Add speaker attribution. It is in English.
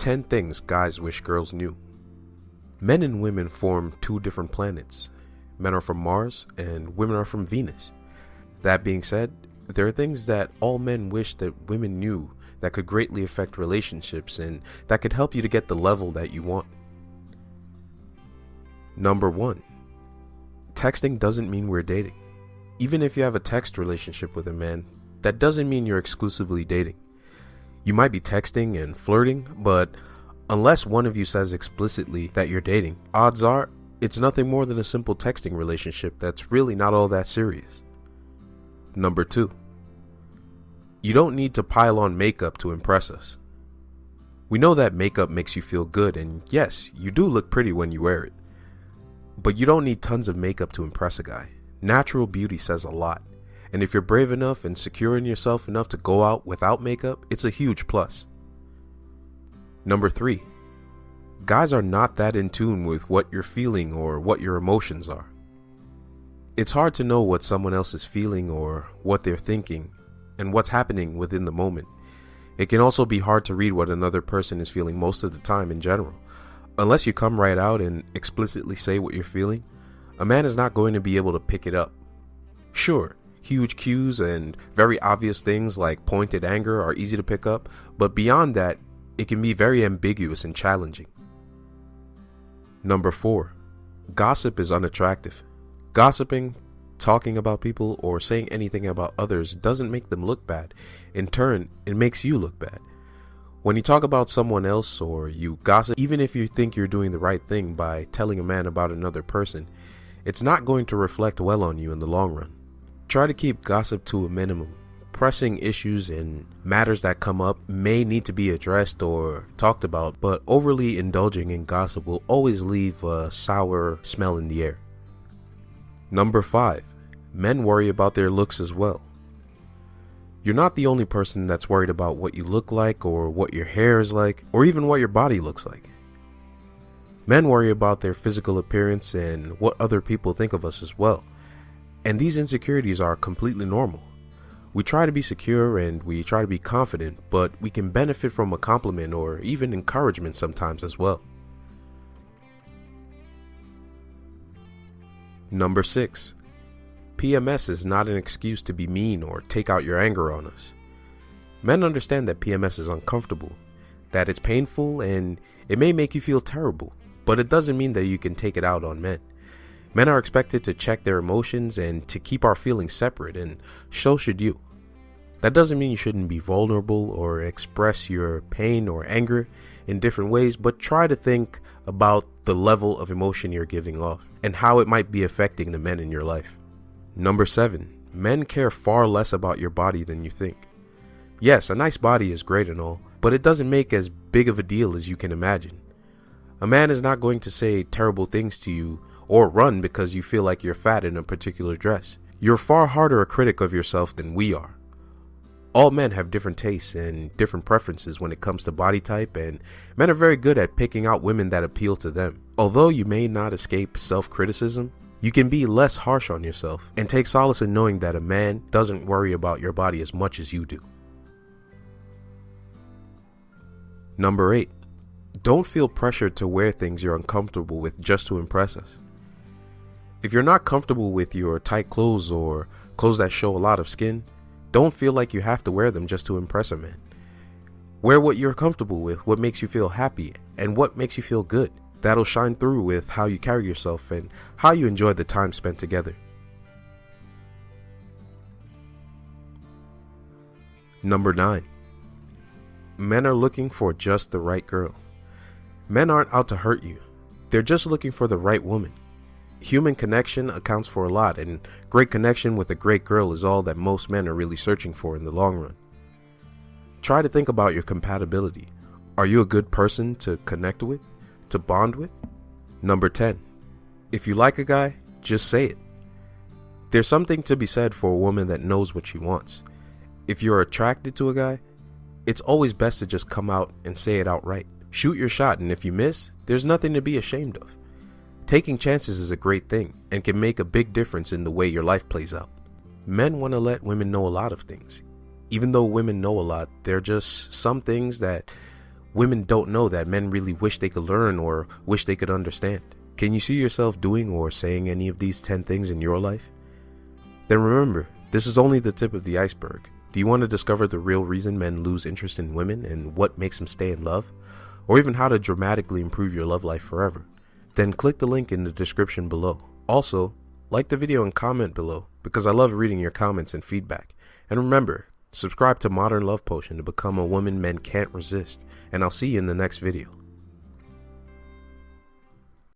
Speaker 1: 10 things guys wish girls knew. Men and women form two different planets. Men are from Mars and women are from Venus. That being said, there are things that all men wish that women knew that could greatly affect relationships and that could help you to get the level that you want. Number 1. Texting doesn't mean we're dating. Even if you have a text relationship with a man, that doesn't mean you're exclusively dating. You might be texting and flirting, but unless one of you says explicitly that you're dating, odds are it's nothing more than a simple texting relationship that's really not all that serious. Number 2. You don't need to pile on makeup to impress us. We know that makeup makes you feel good, and yes, you do look pretty when you wear it. But you don't need tons of makeup to impress a guy. Natural beauty says a lot, and if you're brave enough and secure in yourself enough to go out without makeup, it's a huge plus. Number 3. Guys are not that in tune with what you're feeling or what your emotions are. It's hard to know what someone else is feeling or what they're thinking and what's happening within the moment. It can also be hard to read what another person is feeling most of the time in general. Unless you come right out and explicitly say what you're feeling, a man is not going to be able to pick it up. Sure, huge cues and very obvious things like pointed anger are easy to pick up, but beyond that, it can be very ambiguous and challenging. Number 4. Gossip is unattractive. Gossiping, talking about people, or saying anything about others doesn't make them look bad. In turn, it makes you look bad. When you talk about someone else or you gossip, even if you think you're doing the right thing by telling a man about another person, it's not going to reflect well on you in the long run. Try to keep gossip to a minimum. Pressing issues and matters that come up may need to be addressed or talked about, but overly indulging in gossip will always leave a sour smell in the air. Number 5. Men worry about their looks as well. You're not the only person that's worried about what you look like or what your hair is like or even what your body looks like. Men worry about their physical appearance and what other people think of us as well. And these insecurities are completely normal. We try to be secure and we try to be confident, but we can benefit from a compliment or even encouragement sometimes as well. Number 6. PMS is not an excuse to be mean or take out your anger on us. Men understand that PMS is uncomfortable, that it's painful, and it may make you feel terrible, but it doesn't mean that you can take it out on men. Men are expected to check their emotions and to keep our feelings separate, and so should you. That doesn't mean you shouldn't be vulnerable or express your pain or anger in different ways, but try to think about the level of emotion you're giving off and how it might be affecting the men in your life. Number 7. Men care far less about your body than you think. Yes, a nice body is great and all, but it doesn't make as big of a deal as you can imagine. A man is not going to say terrible things to you or run because you feel like you're fat in a particular dress. You're far harder a critic of yourself than we are. All men have different tastes and different preferences when it comes to body type, and men are very good at picking out women that appeal to them. Although you may not escape self-criticism, you can be less harsh on yourself and take solace in knowing that a man doesn't worry about your body as much as you do. Number 8. Don't feel pressured to wear things you're uncomfortable with just to impress us. If you're not comfortable with your tight clothes or clothes that show a lot of skin, don't feel like you have to wear them just to impress a man. Wear what you're comfortable with, what makes you feel happy, and what makes you feel good. That'll shine through with how you carry yourself and how you enjoy the time spent together. Number 9. Men are looking for just the right girl. Men aren't out to hurt you. They're just looking for the right woman. Human connection accounts for a lot, and great connection with a great girl is all that most men are really searching for in the long run. Try to think about your compatibility. Are you a good person to connect with, to bond with? Number 10. If you like a guy, just say it. There's something to be said for a woman that knows what she wants. If you're attracted to a guy, it's always best to just come out and say it outright. Shoot your shot, and if you miss, there's nothing to be ashamed of. Taking chances is a great thing and can make a big difference in the way your life plays out. Men want to let women know a lot of things. Even though women know a lot, there are just some things that women don't know that men really wish they could learn or wish they could understand. Can you see yourself doing or saying any of these 10 things in your life? Then remember, this is only the tip of the iceberg. Do you want to discover the real reason men lose interest in women and what makes them stay in love? Or even how to dramatically improve your love life forever? Then click the link in the description below. Also, like the video and comment below because I love reading your comments and feedback. And remember, subscribe to Modern Love Potion to become a woman men can't resist. And I'll see you in the next video.